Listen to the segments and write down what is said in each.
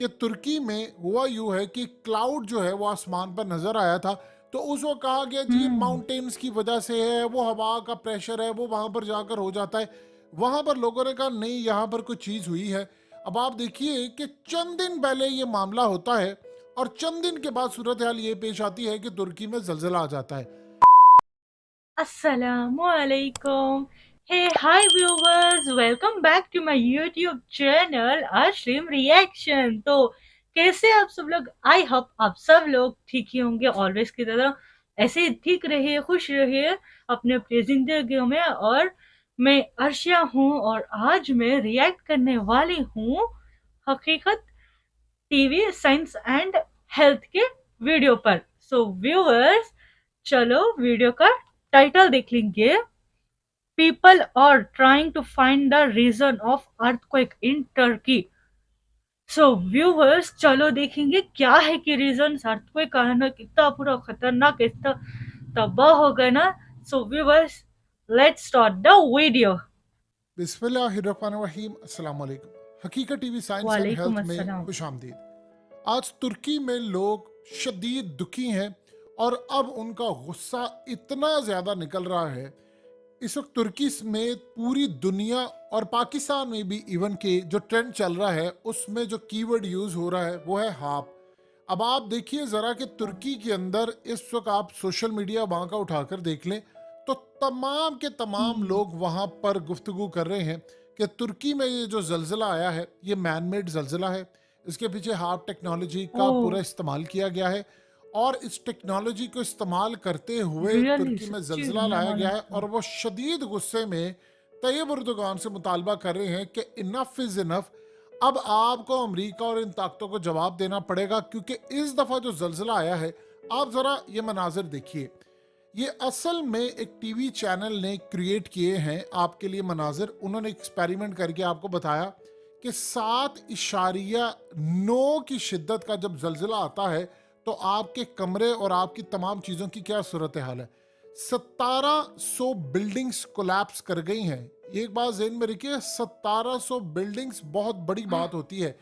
कि तुर्की में हुआ यूं है कि क्लाउड जो है वो आसमान पर नजर आया था। तो उस वक्त कहा गया जी ये हुँ। माउंटेन्स की वजह से है, वो हवा का प्रेशर है, वो वहां पर जाकर हो जाता है। वहां पर लोगों ने कहा नहीं, यहाँ पर कोई चीज हुई है। अब आप देखिए कि चंद दिन पहले ये मामला होता है और चंद दिन के बाद सूरत हाल ये पेश आती है कि तुर्की में जलजिला आ जाता है। Assalamualaikum. Hey, hi viewers. Welcome back to my YouTube channel Ashrim Reaction. तो कैसे आप सब लोग? आई होप आप सब लोग ठीक ही होंगे ऑलवेज की तरह। ऐसे ही ठीक रहिए, खुश रहिए अपने अपनी जिंदगियों में। और मैं अर्शिया हूँ और आज मैं रिएक्ट करने वाली हूँ Haqeeqat TV science and health के वीडियो पर। सो व्यूअर्स, चलो वीडियो का टाइटल देख लेंगे। People are trying to find the reason of earthquake in Turkey. So viewers, चलो देखेंगे क्या है कि रीजन अर्थक्वेक का है ना, कितना पूरा खतरनाक, इतना तबाह हो गए ना। So viewers, let's start the video. बिस्मिल्लाहिर्रहमानिर्रहीम, अस्सलाम वालेकुम। हकीकत टीवी साइंस एंड वालेकुम हेल्थ में अस्सलाम। खुश आमदीद। आज तुर्की में लोग शदीद दुखी हैं और अब उनका गुस्सा इतना ज़्यादा निकल रहा है। इस वक्त तुर्की समेत पूरी दुनिया और पाकिस्तान में भी इवन के जो ट्रेंड चल रहा है उसमें जो कीवर्ड यूज़ हो रहा है वो है हाप। अब आप देखिए ज़रा कि तुर्की के अंदर इस वक्त आप सोशल मीडिया वहाँ का उठाकर देख लें तो तमाम के तमाम हम्म। लोग वहाँ पर गुफ्तगू कर रहे हैं कि तुर्की में ये जो जलजिला आया है ये मैन मेड जलजिला है। इसके पीछे हार्प टेक्नोलॉजी का ओह, पूरा इस्तेमाल किया गया है और इस टेक्नोलॉजी को इस्तेमाल करते हुए रियली तुर्की में सच्ची जलजिला मैं लाया गया मालूम है था। और वो शदीद गुस्से में तैयब उर्दुगान से मुतालबा कर रहे हैं कि इनफ इज इनफ। अब आपको अमेरिका और इन ताकतों को जवाब देना पड़ेगा क्योंकि इस दफ़ा जो जलजिला आया है, आप ज़रा ये मनाजिर देखिए। ये असल में एक टीवी चैनल ने क्रिएट किए हैं आपके लिए मनाजिर। उन्होंने एक्सपेरिमेंट करके आपको बताया कि 7.9 की शिद्दत का जब जलजिला आता है तो आपके कमरे और आपकी तमाम चीज़ों की क्या सूरत हाल है। 1700 बिल्डिंग्स कोलैप्स कर गई हैं। ये एक बात जहन में रखिए, 1700 बिल्डिंग्स बहुत बड़ी बात होती है।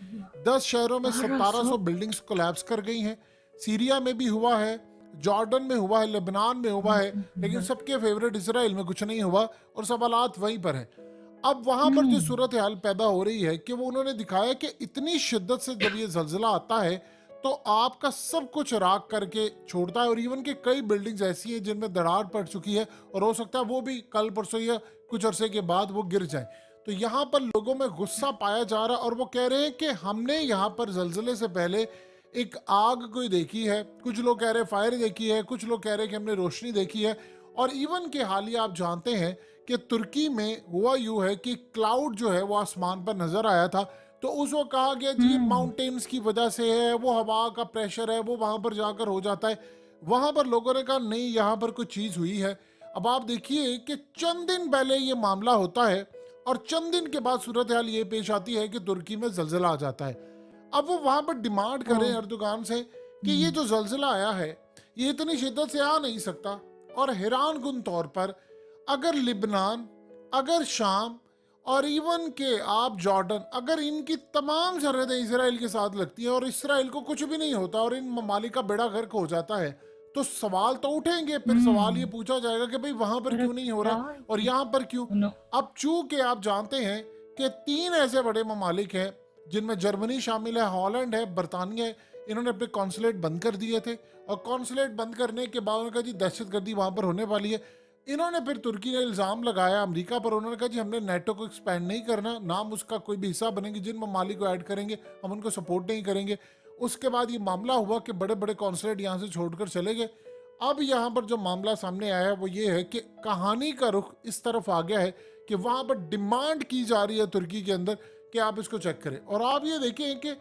10 शहरों में 1200। 1700 बिल्डिंग्स कोलैप्स कर गई हैं। सीरिया में भी हुआ है, जॉर्डन में हुआ है, लेबनान में हुआ है, लेकिन सबके फेवरेट इसराइल में कुछ नहीं हुआ और सवालात वहीं पर हैं। अब वहां पर जो हम्म। सूरत हाल पैदा हो रही है कि वो उन्होंने दिखाया कि इतनी शिद्दत से जब ये जलजिला आता है तो आपका सब कुछ राख करके छोड़ता है और इवन के कई बिल्डिंग्स ऐसी हैं जिनमें दरार पड़ चुकी है और हो सकता है वो भी कल परसों या कुछ अरसे के बाद वो गिर जाए। तो यहाँ पर लोगों में गुस्सा पाया जा रहा है और वो कह रहे हैं कि हमने यहाँ पर जलजिले से पहले एक आग कोई देखी है, कुछ लोग कह रहे हैं फायर देखी है, कुछ लोग कह रहे हैं कि हमने रोशनी देखी है। और इवन के हालिया आप जानते हैं कि तुर्की में हुआ यूं है कि क्लाउड जो है वो आसमान पर नजर आया था। तो उस वक्त कहा गया जी ये हम्म। माउंटेन्स की वजह से है, वो हवा का प्रेशर है, वो वहां पर जाकर हो जाता है। वहां पर लोगों ने कहा नहीं, यहाँ पर कोई चीज हुई है। अब आप देखिए कि चंद दिन पहले ये मामला होता है और चंद दिन के बाद सूरत हाल ये पेश आती है कि तुर्की में जलजिला आ जाता है। अब वो वहां पर डिमांड करें ओह। अर्दोगान से कि ये हम्म। जो जलजिला आया है ये इतनी शिद्दत से आ नहीं सकता। और हैरान कुन तौर पर अगर लिबनान, अगर शाम और इवन के आप जॉर्डन, अगर इनकी तमाम सरहदें इसराइल के साथ लगती हैं और इसराइल को कुछ भी नहीं होता और इन ममालिक का बेड़ा गर्क हो जाता है तो सवाल तो उठेंगे। फिर सवाल ये हम्म। पूछा जाएगा कि भाई वहां पर पर क्यों नहीं हो क्या? रहा और यहाँ पर क्यों। नो। अब चूंकि आप जानते हैं कि 3 ऐसे बड़े ममालिक हैं जिनमें जर्मनी शामिल है, हॉलैंड है, बरतानिया है। इन्होंने अपने कॉन्सुलेट बंद कर दिए थे और कॉन्सुलेट बंद करने के बाद उन्होंने कहा जी दहशतगर्दी वहां पर होने वाली है। इन्होंने फिर तुर्की ने इल्ज़ाम लगाया अमेरिका पर। उन्होंने कहा जी हमने नेटो को एक्सपैंड नहीं करना, नाम उसका कोई भी हिस्सा बनेंगे, जिन ममालिक को ऐड करेंगे हम उनको सपोर्ट नहीं करेंगे। उसके बाद ये मामला हुआ कि बड़े बड़े कॉन्सुलेट यहाँ से छोड़कर चले गए। अब यहाँ पर जो मामला सामने आया वो ये है कि कहानी का रुख इस तरफ आ गया है कि वहाँ पर डिमांड की जा रही है तुर्की के अंदर कि आप इसको चेक करें। और आप ये देखें कि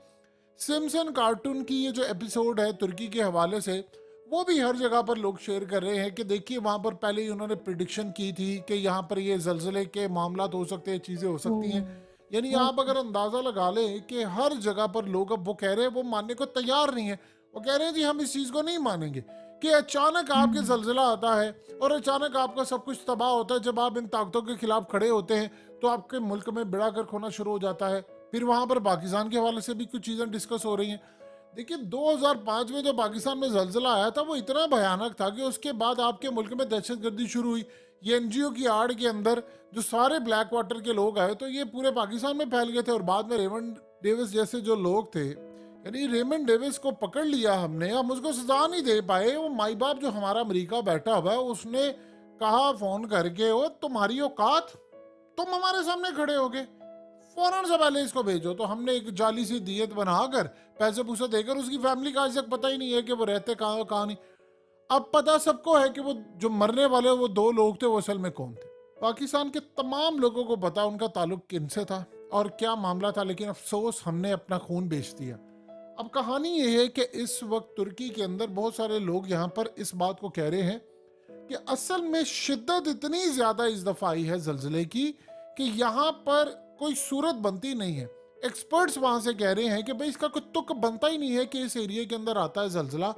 सिम्सन कार्टून की ये जो एपिसोड है तुर्की के हवाले से वो भी हर जगह पर लोग शेयर कर रहे हैं कि देखिए वहाँ पर पहले ही उन्होंने प्रिडिक्शन की थी कि यहाँ पर ये जलजिले के मामला हो सकते हैं, चीज़ें हो सकती हैं। यानी ओह। आप अगर अंदाज़ा लगा लें कि हर जगह पर लोग अब वो कह रहे हैं, वो मानने को तैयार नहीं है। वो कह रहे हैं जी हम इस चीज़ को नहीं मानेंगे कि अचानक आपके हम्म। जलजिला आता है और अचानक आपका सब कुछ तबाह होता है। जब आप इन ताकतों के खिलाफ खड़े होते हैं तो आपके मुल्क में बेड़ा गर्क होना शुरू हो जाता है। फिर वहाँ पर पाकिस्तान के हवाले से भी कुछ चीज़ें डिस्कस हो रही हैं। देखिए 2005 में जो पाकिस्तान में जलजिला आया था वो इतना भयानक था कि उसके बाद आपके मुल्क में दहशतगर्दी शुरू हुई। ये एनजीओ की आड़ के अंदर जो सारे ब्लैक वाटर के लोग आए तो ये पूरे पाकिस्तान में फैल गए थे, और बाद में रेमंड डेविस जैसे जो लोग थे, यानी रेमंड डेविस को पकड़ लिया हमने, हम उसको सजा नहीं दे पाए। वो माई बाप जो हमारा अमेरिका बैठा हुआ है उसने कहा फोन करके, वो तुम्हारी औकात, तुम हमारे सामने खड़े हो गए, फौरन से पहले इसको भेजो। तो हमने एक जाली सी दियत बनाकर पैसे पूसे देकर, उसकी फैमिली का आज तक पता ही नहीं है कि वो रहते कहाँ कहाँ नहीं। अब पता सबको है कि वो जो मरने वाले वो दो लोग थे वो असल में कौन थे। पाकिस्तान के तमाम लोगों को पता उनका ताल्लुक किनसे था और क्या मामला था, लेकिन अफसोस हमने अपना खून बेच दिया। अब कहानी ये है कि इस वक्त तुर्की के अंदर बहुत सारे लोग यहाँ पर इस बात को कह रहे हैं कि असल में शिद्दत इतनी ज्यादा इस दफा आई है जलजिले की कि यहाँ पर कोई सूरत बनती नहीं है। एक्सपर्ट्स वहां से कह रहे हैं कि भाई इसका कोई तुक बनता ही नहीं है कि इस एरिया के अंदर आता है जलजिला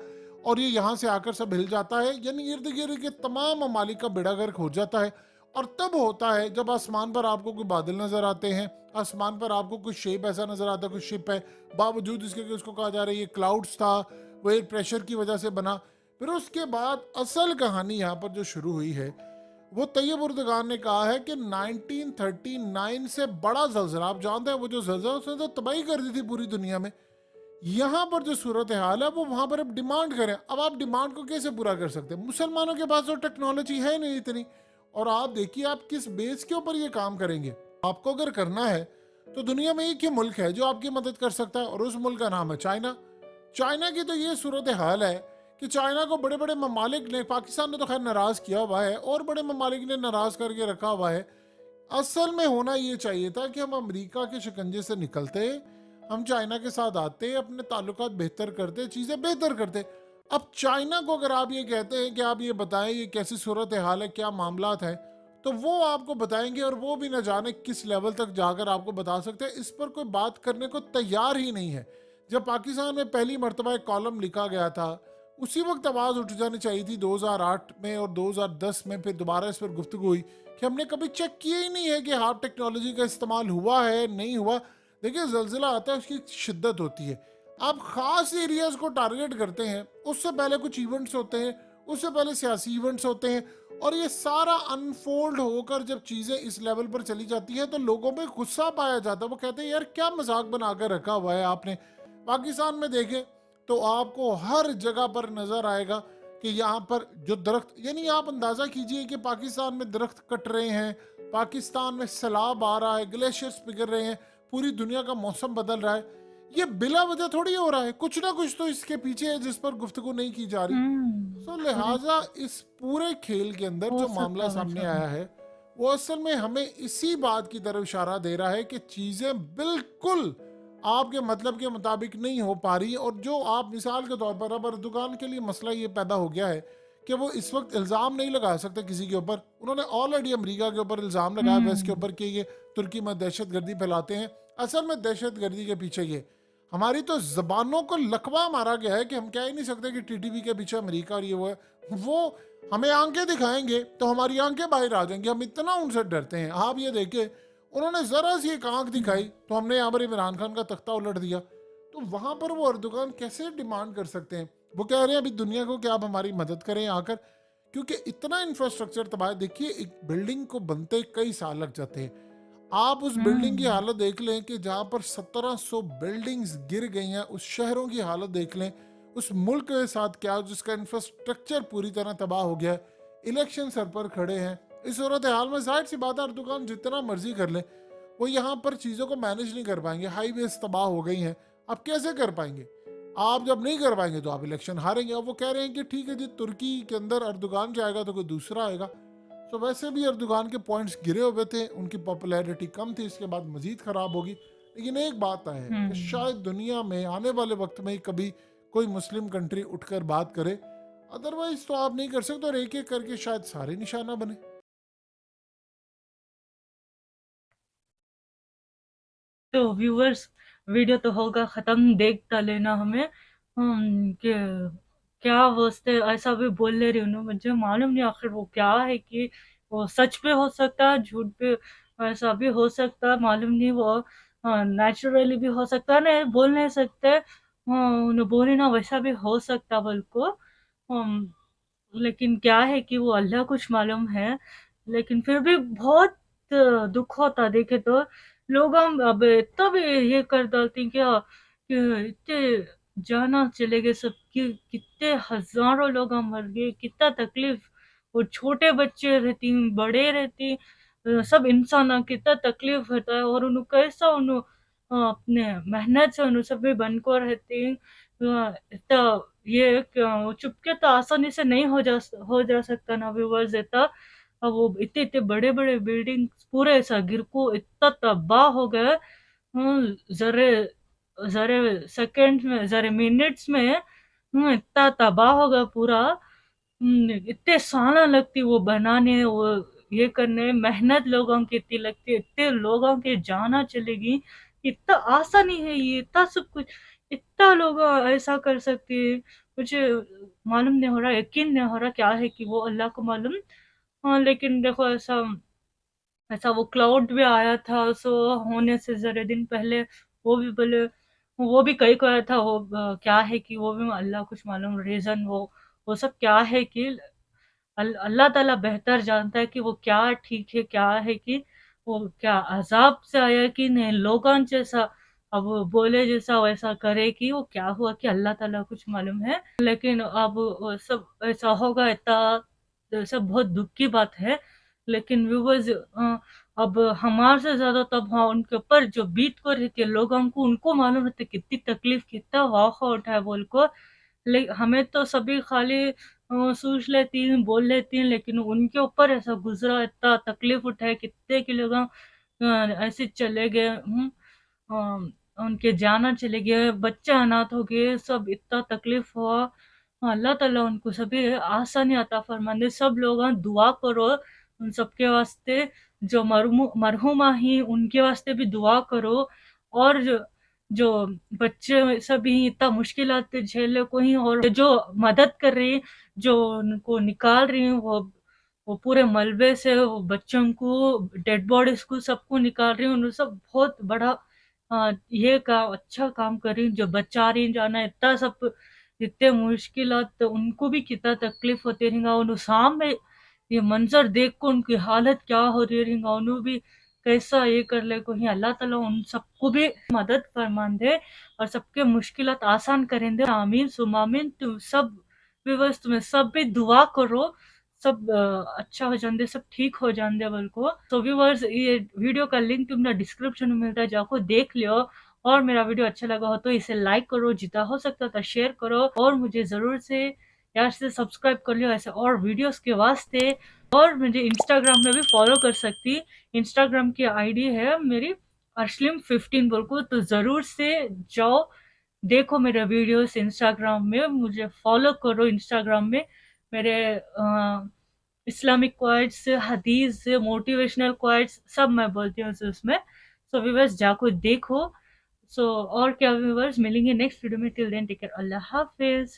और ये यहाँ से आकर सब हिल जाता है, यानी इर्द गिर्द के तमाम ममालिक का बेड़ा गर्क हो जाता है। और तब होता है जब आसमान पर आपको कोई बादल नजर आते हैं, आसमान पर आपको कुछ शेप ऐसा नजर आता है, कुछ शिप है, बावजूद इसके कि उसको कहा जा रहा है ये क्लाउड्स था, वो एयर प्रेशर की वजह से बना। फिर उसके बाद असल कहानी यहाँ पर जो शुरू हुई है वो तैयब उर्दगान ने कहा है कि 1939 से बड़ा जलजिला, आप जानते हैं वो जो जलजिला उसने तो तबाही कर दी थी पूरी दुनिया में। यहाँ पर जो सूरत हाल है वो वहां पर अब डिमांड करें। अब आप डिमांड को कैसे पूरा कर सकते हैं, मुसलमानों के पास तो टेक्नोलॉजी है नहीं इतनी, और आप देखिए आप किस बेस के ऊपर ये काम करेंगे। आपको अगर करना है तो दुनिया में एक ही मुल्क है जो आपकी मदद कर सकता है और उस मुल्क का नाम है चाइना। चाइना की तो ये सूरत हाल है कि चाइना को बड़े बड़े ममालिक ने, पाकिस्तान ने तो खैर नाराज किया हुआ है और बड़े ममालिक ने नाराज करके रखा हुआ है। असल में होना ये चाहिए था कि हम अमेरिका के शिकंजे से निकलते, हम चाइना के साथ आते, अपने ताल्लुकात बेहतर करते, चीज़ें बेहतर करते। अब चाइना को अगर आप ये कहते हैं कि आप ये बताएं ये कैसी सूरत हाल है, क्या मामलात है, तो वो आपको बताएंगे और वो भी न जाने किस लेवल तक जाकर आपको बता सकते हैं। इस पर कोई बात करने को तैयार ही नहीं है। जब पाकिस्तान में पहली मरतबा एक कॉलम लिखा गया था उसी वक्त आवाज़ उठ जानी चाहिए थी 2008 में और 2010 में, फिर दोबारा इस पर गुफ्तगू हुई कि हमने कभी चेक किया ही नहीं है कि हार्ड टेक्नोलॉजी का इस्तेमाल हुआ है नहीं हुआ। देखिए जलजिला आता है उसकी शिद्दत होती है, आप खास एरियाज को टारगेट करते हैं, उससे पहले कुछ इवेंट्स होते हैं, उससे पहले सियासी इवेंट्स होते हैं, और ये सारा अनफोल्ड होकर जब चीज़ें इस लेवल पर चली जाती हैं तो लोगों में गुस्सा पाया जाता है। वो कहते हैं यार क्या मजाक बनाकर रखा हुआ है आपने। पाकिस्तान में देखें तो आपको हर जगह पर नजर आएगा कि यहाँ पर जो दरख्त, यानी आप अंदाजा कीजिए कि पाकिस्तान में दरख्त कट रहे हैं, पाकिस्तान में सैलाब आ रहा है, ग्लेशियर्स पिघल रहे हैं, पूरी दुनिया का मौसम बदल रहा है। ये बिला वजह थोड़ी हो रहा है, कुछ ना कुछ तो इसके पीछे है जिस पर गुफ्तगू नहीं की जा रही। सो लिहाजा इस पूरे खेल के अंदर हो जो सकता मामला है सामने वैसा भी। आया है वो असल में हमें इसी बात की तरफ इशारा दे रहा है कि चीजें बिल्कुल आपके मतलब के मुताबिक नहीं हो पा रही। और जो आप मिसाल के तौर पर, अब अर्दोगान के लिए मसला ये पैदा हो गया है कि वो इस वक्त इल्ज़ाम नहीं लगा सकते किसी के ऊपर। उन्होंने ऑलरेडी अमेरिका के ऊपर इल्ज़ाम लगाया वेस्ट के ऊपर कि ये तुर्की में दहशत गर्दी फैलाते हैं। असल में दहशत गर्दी के पीछे ये हमारी तो जबानों को लकवा मारा गया है कि हम कह ही नहीं सकते कि टीटीपी के पीछे अमेरिका और ये वो है। वो हमें आंखें दिखाएंगे तो हमारी आंखें बाहर आ जाएंगी, हम इतना उनसे डरते हैं। आप ये देखें उन्होंने जरा सी एक आंख दिखाई तो हमने यहाँ पर इमरान खान का तख्ता उलट दिया। तो वहां पर वो अर्दोगान कैसे डिमांड कर सकते हैं। वो कह रहे हैं अभी दुनिया को कि आप हमारी मदद करें आकर, क्योंकि इतना इंफ्रास्ट्रक्चर तबाह। देखिए एक बिल्डिंग को बनते कई साल लग जाते हैं। आप उस बिल्डिंग की हम्म। हालत देख लें कि जहां पर 1700 बिल्डिंग्स गिर गई हैं, उस शहरों की हालत देख लें, उस मुल्क के साथ क्या जिसका इंफ्रास्ट्रक्चर पूरी तरह तबाह हो गया है। इलेक्शन सर पर खड़े हैं। इस सूरत हाल में जाहिर सी बात है अर्दोगान जितना मर्जी कर ले वो यहाँ पर चीज़ों को मैनेज नहीं कर पाएंगे। हाईवेज तबाह हो गई हैं, आप कैसे कर पाएंगे। आप जब नहीं कर पाएंगे तो आप इलेक्शन हारेंगे। अब वो कह रहे हैं कि ठीक है जी तुर्की के अंदर अर्दोगान जाएगा तो कोई दूसरा आएगा। तो वैसे भी अर्दोगान के पॉइंट्स गिरे हुए थे, उनकी पॉपुलैरिटी कम थी, इसके बाद मजीद खराब होगी। लेकिन एक बात है कि हम्म। शायद दुनिया में आने वाले वक्त में कभी कोई मुस्लिम कंट्री उठकर बात करे, अदरवाइज तो आप नहीं कर सकते और एक एक करके शायद सारे निशाना बने। तो व्यूअर्स, वीडियो तो होगा खत्म, देखता लेना हमें। कि क्या वास्ते ऐसा भी बोल ले रही हूँ, मुझे मालूम नहीं आखिर वो क्या है, कि वो सच पे हो सकता है, झूठ पे ऐसा भी हो सकता है, मालूम नहीं। वो नेचुरली भी हो सकता है, नहीं बोल नहीं सकते, उन्हें बोले ना वैसा भी हो सकता बोल को। लेकिन क्या है कि वो अल्लाह कुछ मालूम है। लेकिन फिर भी बहुत दुख होता देखे तो। लोग हम अब इतना भी ये कर डालते हैं क्या कि इतने जाना चले गए सबके, कितने हजारों लोग हम मर गए, कितना तकलीफ। वो छोटे बच्चे रहती, बड़े रहती, सब इंसान कितना तकलीफ होता है। और उन्हें कैसा उन्हें अपने मेहनत से उन्हें सब भी बन को रहती। इतना ये क्या चुपके तो आसानी से नहीं हो जा सकता ना व्यूवर्स इतना। अब वो इतने इतने बड़े बड़े बिल्डिंग पूरे ऐसा गिर को इतना तबाह हो गए। जरे जरे सेकंड में, जरे मिनट्स में इतना तबाह हो गया पूरा। इतने साल लगती वो बनाने, वो ये करने, मेहनत लोगों की इतनी लगती है, इतने लोगों की जाना चलेगी। इतना आसानी है ये, इतना सब कुछ, इतना लोग ऐसा कर सकते हैं। मुझे मालूम नहीं हो रहा, यकीन नहीं हो रहा क्या है कि वो अल्लाह को मालूम। हाँ लेकिन देखो ऐसा ऐसा वो क्लाउड भी आया था सो होने से जरा दिन पहले। वो भी बोले, वो भी कहीं को आया था वो, क्या है कि वो भी अल्लाह कुछ मालूम रीजन। वो सब क्या है कि अल्लाह ताला बेहतर जानता है कि वो क्या ठीक है, क्या है कि वो क्या अजाब से आया कि नहीं लोगों जैसा। अब वो बोले जैसा वैसा करे कि वो क्या हुआ कि अल्लाह ताला कुछ मालूम है। लेकिन अब वो सब ऐसा होगा इतना, तो सब बहुत दुख की बात है। लेकिन व्यूवर्स अब हमारे से ज्यादा तब हाँ उनके ऊपर जो बीत को रहती है लोगों को, उनको मालूम रहता है कितनी तकलीफ, कितना वाक़ा उठा है बोल को। हमें तो सभी खाली सोच लेती हैं, बोल लेती हैं, लेकिन उनके ऊपर ऐसा गुजरा, इतना तकलीफ उठाए, कितने के लोग ऐसे चले गए। उनके जाना चले गए, बच्चे अनाथ हो गए, सब इतना तकलीफ हुआ। अल्लाह ताला उनको सभी आसानी अता फरमाने। सब लोग दुआ करो उन सबके वास्ते, जो मरहुमा ही उनके वास्ते भी दुआ करो। और जो बच्चे सभी इतना मुश्किलात झेले को ही, और जो मदद कर रही हैं, जो उनको निकाल रही हैं, वो पूरे मलबे से वो बच्चों को, डेड बॉडीज को सबको निकाल रही हैं। उन्होंने सब बहुत बड़ा ये काम, अच्छा काम कर रही हैं, जो बचा रही हैं जाना इतना सब। इतने मुश्किलात तो उनको भी कितना तकलीफ होती रहेगा। उन सामने ये मंजर देख को उनकी हालत क्या हो रही रहेगा, उन्होंने भी कैसा ये कर ले को ही। अल्लाह ताला उन सबको भी मदद फरमान दे और सबके मुश्किलात आसान करें दे। आमीन सुम आमीन। तुम सब व्यूअर्स तुम्हें सब भी दुआ करो, सब अच्छा हो जाते, सब ठीक हो जाते बोल को। तो व्यूअर्स ये वीडियो का लिंक तुमने डिस्क्रिप्शन में मिलता है, जाको देख लियो। और मेरा वीडियो अच्छा लगा हो तो इसे लाइक करो, जितना हो सकता था शेयर करो, और मुझे जरूर से यार से सब्सक्राइब कर लियो ऐसे और वीडियोस के वास्ते। और मुझे इंस्टाग्राम में भी फॉलो कर सकती। इंस्टाग्राम की आईडी है मेरी अर्शलिम15 बोल को, तो जरूर से जाओ देखो मेरे वीडियोस इंस्टाग्राम में, मुझे फॉलो करो इंस्टाग्राम में। मेरे इस्लामिक क्वाइट्स, हदीस, मोटिवेशनल क्वाइट्स सब मैं बोलती हूँ उसमें। सो व्यूअर्स जाको देखो। सो और क्या व्यूअर्स, मिलेंगे नेक्स्ट वीडियो में। टिल देन टेक केयर, अल्लाह हाफिज।